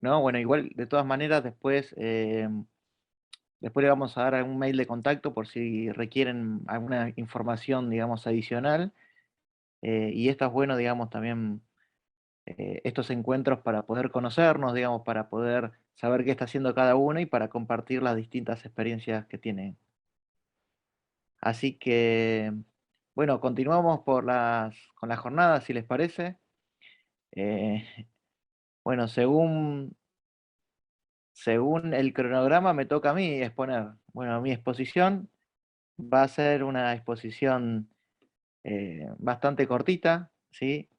¿no? Bueno, igual, de todas maneras, después le vamos a dar algún mail de contacto por si requieren alguna información, digamos, adicional. Y esto es bueno, digamos, también estos encuentros para poder conocernos, digamos, para poder saber qué está haciendo cada uno y para compartir las distintas experiencias que tienen. Así que, bueno, continuamos con las jornadas, si les parece. Eh, bueno, según el cronograma me toca a mí exponer. Bueno, mi exposición va a ser una exposición bastante cortita, ¿sí?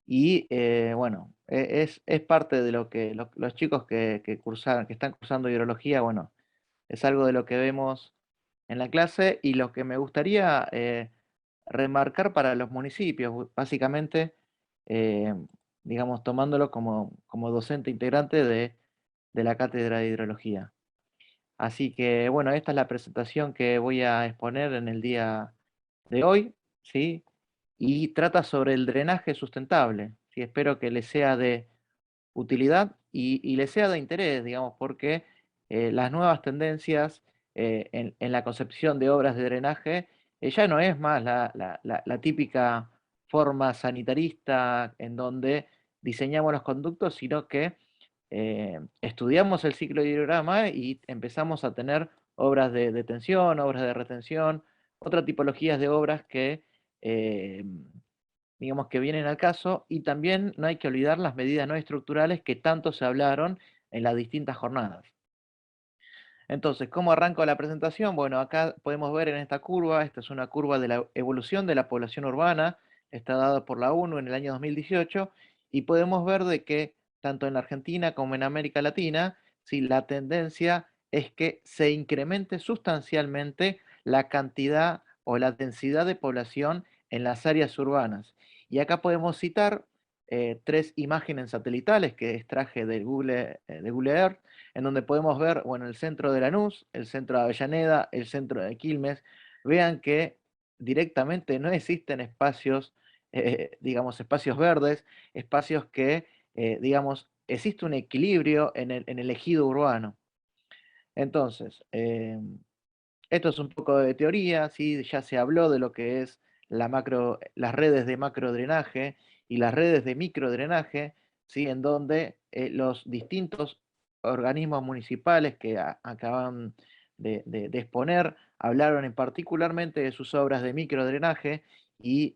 Bueno, es parte de lo que los chicos que están cursando hidrología, bueno, es algo de lo que vemos en la clase y lo que me gustaría remarcar para los municipios, básicamente, eh, digamos, tomándolo como docente integrante de la cátedra de hidrología. Así que, bueno, esta es la presentación que voy a exponer en el día de hoy, ¿sí? Y trata sobre el drenaje sustentable, ¿sí? Espero que les sea de utilidad y les sea de interés, digamos, porque las nuevas tendencias en la concepción de obras de drenaje ya no es más la típica forma sanitarista en donde diseñamos los conductos, sino que estudiamos el ciclo de hidrograma y empezamos a tener obras de detención, obras de retención, otras tipologías de obras que, eh, digamos, que vienen al caso, y también no hay que olvidar las medidas no estructurales que tanto se hablaron en las distintas jornadas. Entonces, ¿cómo arranco la presentación? Bueno, acá podemos ver en esta curva, esta es una curva de la evolución de la población urbana, está dada por la ONU en el año 2018, y podemos ver de que tanto en la Argentina como en América Latina, sí, la tendencia es que se incremente sustancialmente la cantidad o la densidad de población en las áreas urbanas. Y acá podemos citar tres imágenes satelitales que extraje de Google Earth, en donde podemos ver, bueno, el centro de Lanús, el centro de Avellaneda, el centro de Quilmes. Vean que directamente no existen espacios, digamos, espacios verdes, espacios que, digamos, existe un equilibrio en el ejido urbano. Entonces, esto es un poco de teoría, ¿sí? Ya se habló de lo que es las redes de macrodrenaje y las redes de microdrenaje, ¿sí? En donde los distintos organismos municipales que acaban de exponer hablaron en particularmente de sus obras de microdrenaje y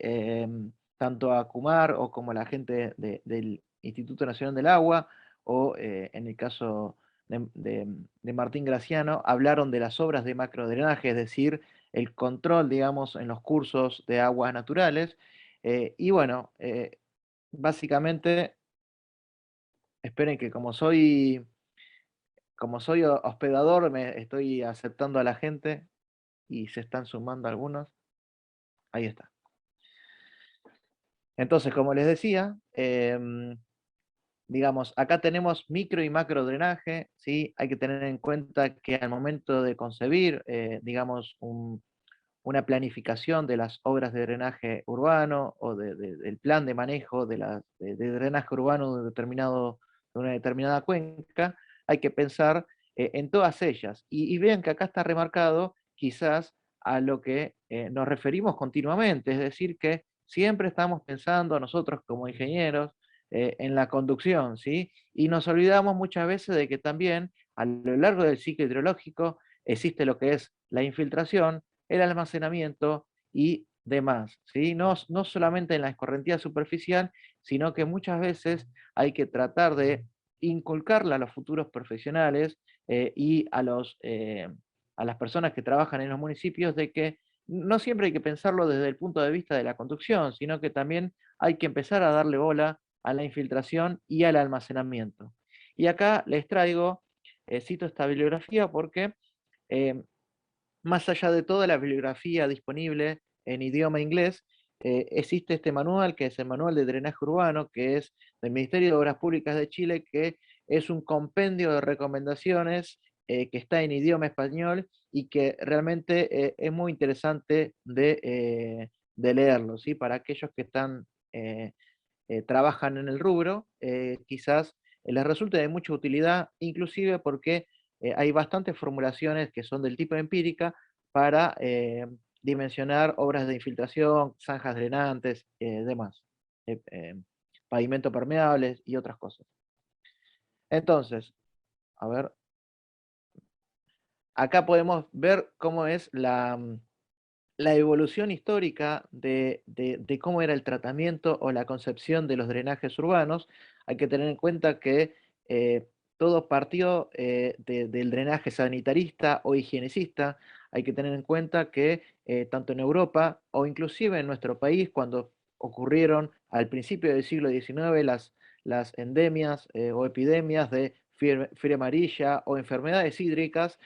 tanto ACUMAR o como la gente del Instituto Nacional del Agua o en el caso de Martín Graciano, hablaron de las obras de macrodrenaje, es decir, el control, digamos, en los cursos de aguas naturales. Y bueno, básicamente, esperen que como soy hospedador, me estoy aceptando a la gente y se están sumando algunos. Ahí está. Entonces, como les decía, digamos, acá tenemos micro y macro drenaje, ¿sí? Hay que tener en cuenta que al momento de concebir, digamos, una planificación de las obras de drenaje urbano o del plan de manejo de drenaje urbano de una determinada cuenca, hay que pensar en todas ellas. Y vean que acá está remarcado quizás a lo que nos referimos continuamente, es decir, que siempre estamos pensando nosotros como ingenieros en la conducción, ¿sí? Y nos olvidamos muchas veces de que también a lo largo del ciclo hidrológico existe lo que es la infiltración, el almacenamiento y demás, ¿sí? No solamente en la escorrentía superficial, sino que muchas veces hay que tratar de inculcarle a los futuros profesionales y a las personas que trabajan en los municipios de que no siempre hay que pensarlo desde el punto de vista de la conducción, sino que también hay que empezar a darle bola a la infiltración y al almacenamiento. Y acá les traigo, cito esta bibliografía porque eh, más allá de toda la bibliografía disponible en idioma inglés, existe este manual, que es el Manual de Drenaje Urbano, que es del Ministerio de Obras Públicas de Chile, que es un compendio de recomendaciones que está en idioma español y que realmente es muy interesante de leerlo, ¿sí? Para aquellos que están trabajan en el rubro, quizás les resulte de mucha utilidad, inclusive porque hay bastantes formulaciones que son del tipo empírica para dimensionar obras de infiltración, zanjas drenantes, demás, eh, eh, pavimento permeables y otras cosas. Entonces, a ver, acá podemos ver cómo es la evolución histórica de cómo era el tratamiento o la concepción de los drenajes urbanos. Hay que tener en cuenta que todo partió del drenaje sanitarista o higienicista. Hay que tener en cuenta que tanto en Europa o inclusive en nuestro país, cuando ocurrieron al principio del siglo XIX las endemias o epidemias de fiebre amarilla o enfermedades hídricas,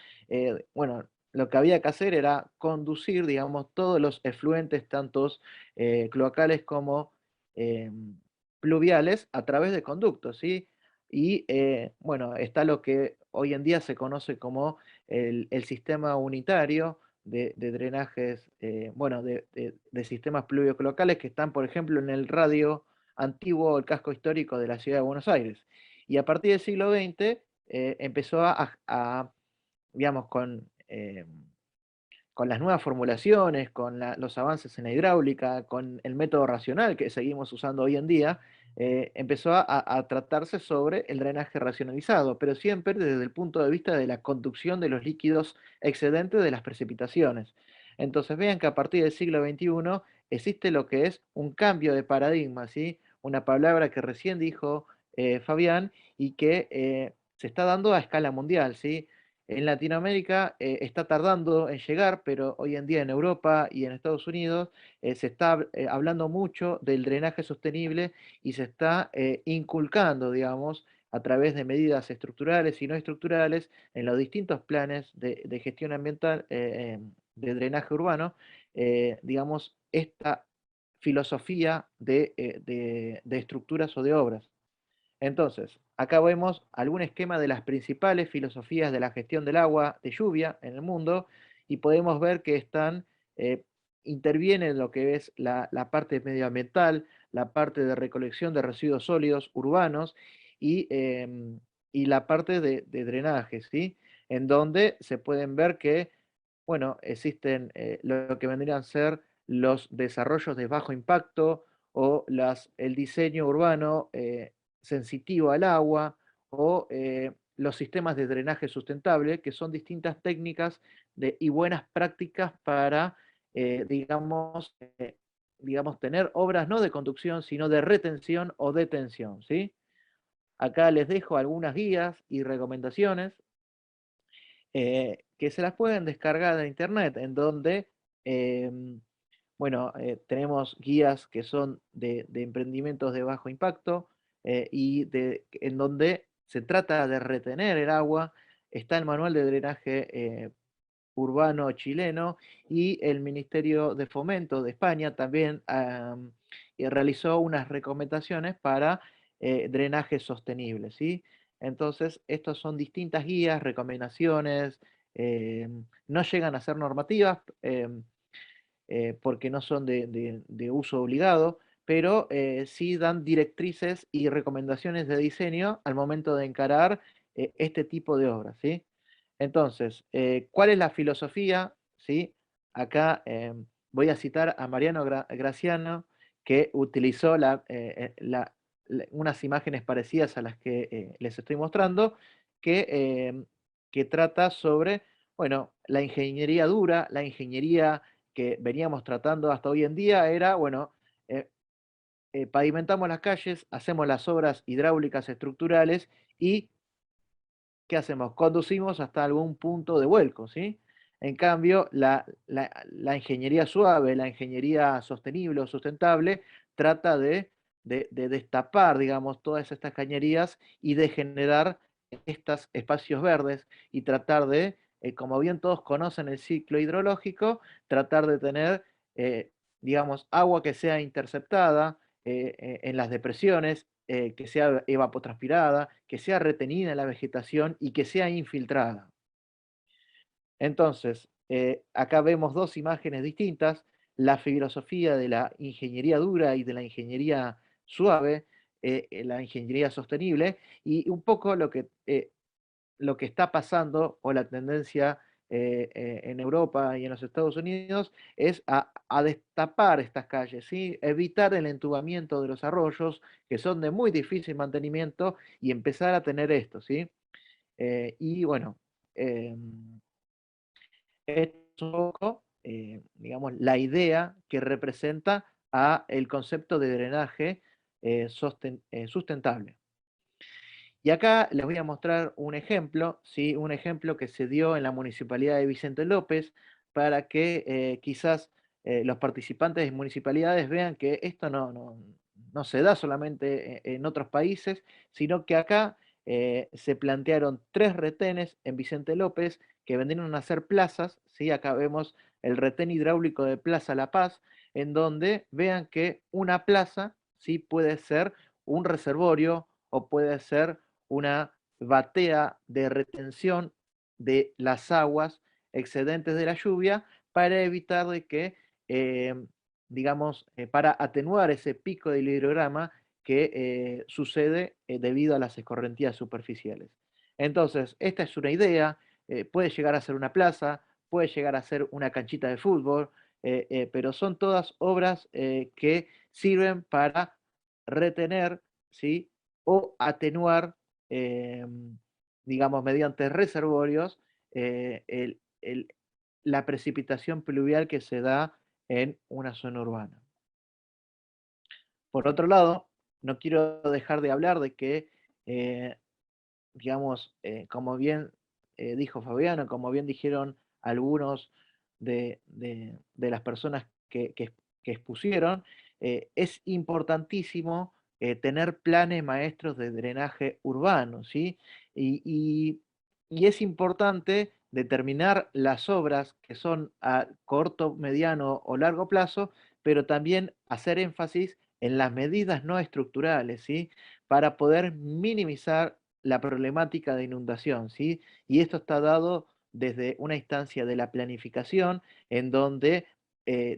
bueno, lo que había que hacer era conducir, digamos, todos los efluentes, tantos cloacales como pluviales, a través de conductos, ¿sí? Y bueno, está lo que hoy en día se conoce como el sistema unitario de drenajes, bueno, de sistemas pluviocloacales que están, por ejemplo, en el radio antiguo, el casco histórico de la ciudad de Buenos Aires. Y a partir del siglo XX empezó digamos, con las nuevas formulaciones, con los avances en la hidráulica, con el método racional que seguimos usando hoy en día, empezó a tratarse sobre el drenaje racionalizado, pero siempre desde el punto de vista de la conducción de los líquidos excedentes de las precipitaciones. Entonces vean que a partir del siglo XXI existe lo que es un cambio de paradigma, ¿sí? Una palabra que recién dijo Fabián y que se está dando a escala mundial, ¿sí? En Latinoamérica está tardando en llegar, pero hoy en día en Europa y en Estados Unidos se está hablando mucho del drenaje sostenible y se está inculcando, digamos, a través de medidas estructurales y no estructurales en los distintos planes de gestión ambiental de drenaje urbano, digamos, esta filosofía de estructuras o de obras. Entonces, acá vemos algún esquema de las principales filosofías de la gestión del agua de lluvia en el mundo y podemos ver que eh, intervienen lo que es la parte medioambiental, la parte de recolección de residuos sólidos urbanos y la parte de drenaje, ¿sí? En donde se pueden ver que, bueno, existen lo que vendrían a ser los desarrollos de bajo impacto o el diseño urbano sensitivo al agua o los sistemas de drenaje sustentable, que son distintas técnicas y buenas prácticas para, digamos, digamos, tener obras no de conducción, sino de retención o detención, ¿sí? Acá les dejo algunas guías y recomendaciones que se las pueden descargar de internet, en donde, bueno, tenemos guías que son de emprendimientos de bajo impacto en donde se trata de retener el agua. Está el manual de drenaje urbano chileno y el Ministerio de Fomento de España también realizó unas recomendaciones para drenaje sostenible, ¿sí? Entonces, estos son distintas guías, recomendaciones, no llegan a ser normativas porque no son de uso obligado, pero sí dan directrices y recomendaciones de diseño al momento de encarar este tipo de obras, ¿sí? Entonces, ¿cuál es la filosofía? ¿Sí? Acá voy a citar a Mariano Graciano, que utilizó unas imágenes parecidas a las que les estoy mostrando, que, que trata sobre, bueno, la ingeniería dura, la ingeniería que veníamos tratando hasta hoy en día era, bueno, eh, pavimentamos las calles, hacemos las obras hidráulicas estructurales y ¿qué hacemos? Conducimos hasta algún punto de vuelco, ¿sí? En cambio, la ingeniería suave, la ingeniería sostenible o sustentable, trata de destapar, digamos, todas estas cañerías y de generar estos espacios verdes y tratar como bien todos conocen el ciclo hidrológico, tratar de tener, digamos, agua que sea interceptada en las depresiones, que sea evapotranspirada, que sea retenida en la vegetación y que sea infiltrada. Entonces, acá vemos dos imágenes distintas, la filosofía de la ingeniería dura y de la ingeniería suave, la ingeniería sostenible, y un poco lo que está pasando o la tendencia en Europa y en los Estados Unidos es a destapar estas calles, ¿sí? Evitar el entubamiento de los arroyos, que son de muy difícil mantenimiento, y empezar a tener esto, ¿sí? Y bueno, esto es un poco, digamos, la idea que representa a el concepto de drenaje sustentable. Y acá les voy a mostrar un ejemplo, ¿sí? Un ejemplo que se dio en la municipalidad de Vicente López para que quizás los participantes de municipalidades vean que esto no se da solamente en otros países, sino que acá se plantearon 3 retenes en Vicente López que vendieron a ser plazas, ¿sí? Acá vemos el retén hidráulico de Plaza La Paz, en donde vean que una plaza, ¿sí? Puede ser un reservorio o puede ser una batea de retención de las aguas excedentes de la lluvia para evitar de que, eh, digamos, para atenuar ese pico del hidrograma que sucede debido a las escorrentías superficiales. Entonces, esta es una idea, puede llegar a ser una plaza, puede llegar a ser una canchita de fútbol, pero son todas obras que sirven para retener, ¿sí? O atenuar, digamos, mediante reservorios, la precipitación pluvial que se da en una zona urbana. Por otro lado, no quiero dejar de hablar de que, eh, digamos, como bien dijo Fabiano, como bien dijeron algunos de las personas que expusieron, es importantísimo tener planes maestros de drenaje urbano, ¿sí? Y, y- y es importante determinar las obras que son a corto, mediano o largo plazo, pero también hacer énfasis en las medidas no estructurales, ¿sí? Para poder minimizar la problemática de inundación, ¿sí? Y esto está dado desde una instancia de la planificación, en donde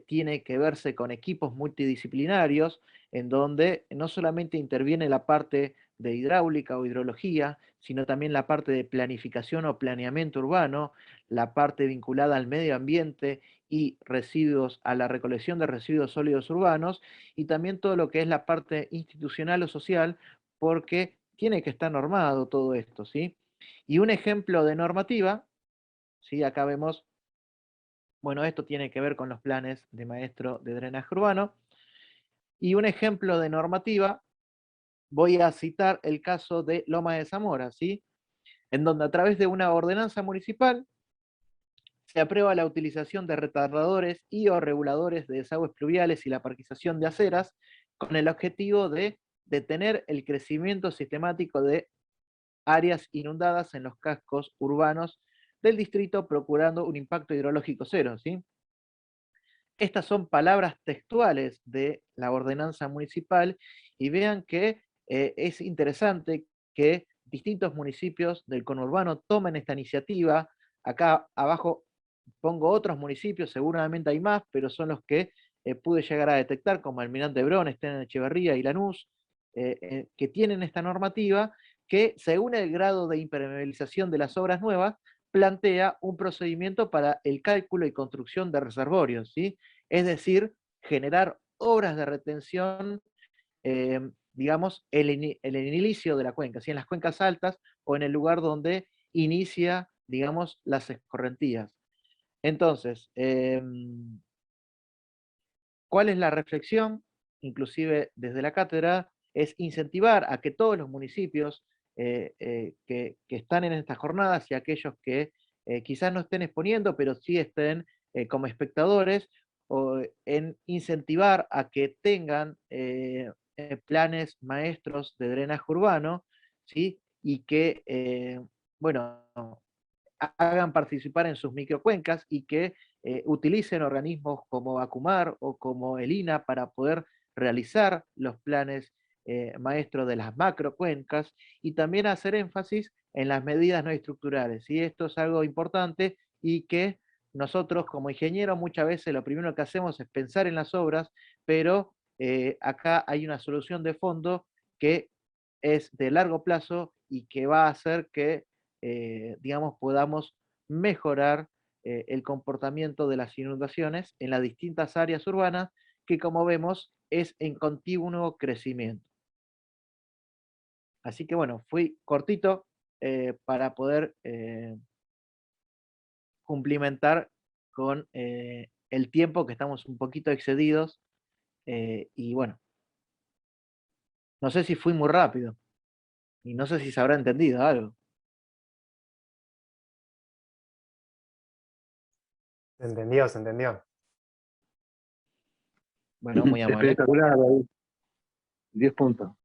tiene que verse con equipos multidisciplinarios, en donde no solamente interviene la parte de hidráulica o hidrología, sino también la parte de planificación o planeamiento urbano, la parte vinculada al medio ambiente y residuos, a la recolección de residuos sólidos urbanos, y también todo lo que es la parte institucional o social, porque tiene que estar normado todo esto, ¿sí? Y un ejemplo de normativa, ¿sí? Acá vemos, bueno, esto tiene que ver con los planes de maestro de drenaje urbano, y un ejemplo de normativa, voy a citar el caso de Loma de Zamora, ¿sí? En donde a través de una ordenanza municipal se aprueba la utilización de retardadores y o reguladores de desagües pluviales y la parquización de aceras con el objetivo de detener el crecimiento sistemático de áreas inundadas en los cascos urbanos del distrito, procurando un impacto hidrológico cero, ¿sí? Estas son palabras textuales de la ordenanza municipal, y vean que es interesante que distintos municipios del conurbano tomen esta iniciativa. Acá abajo pongo otros municipios, seguramente hay más, pero son los que pude llegar a detectar, como Almirante Brown, Estén en Echeverría y Lanús, que tienen esta normativa que, según el grado de impermeabilización de las obras nuevas, plantea un procedimiento para el cálculo y construcción de reservorios, ¿sí? Es decir, generar obras de retención, digamos, el inicio de la cuenca, ¿sí? En las cuencas altas o en el lugar donde inicia, digamos, las escorrentías. Entonces, ¿cuál es la reflexión? Inclusive desde la cátedra, es incentivar a que todos los municipios que están en estas jornadas y aquellos que quizás no estén exponiendo, pero sí estén como espectadores, o en incentivar a que tengan planes maestros de drenaje urbano, ¿sí? Y que, bueno, hagan participar en sus microcuencas y que utilicen organismos como Acumar o como el INA para poder realizar los planes maestros de las macrocuencas, y también hacer énfasis en las medidas no estructurales. Y esto es algo importante, y que nosotros como ingenieros muchas veces lo primero que hacemos es pensar en las obras, pero acá hay una solución de fondo que es de largo plazo y que va a hacer que, digamos, podamos mejorar el comportamiento de las inundaciones en las distintas áreas urbanas, que como vemos es en continuo crecimiento. Así que bueno, fui cortito para poder cumplimentar con el tiempo, que estamos un poquito excedidos. Y bueno, no sé si fui muy rápido y no sé si se habrá entendido algo. Se entendió, se entendió. Bueno, muy amable. Espectacular, David. 10 puntos.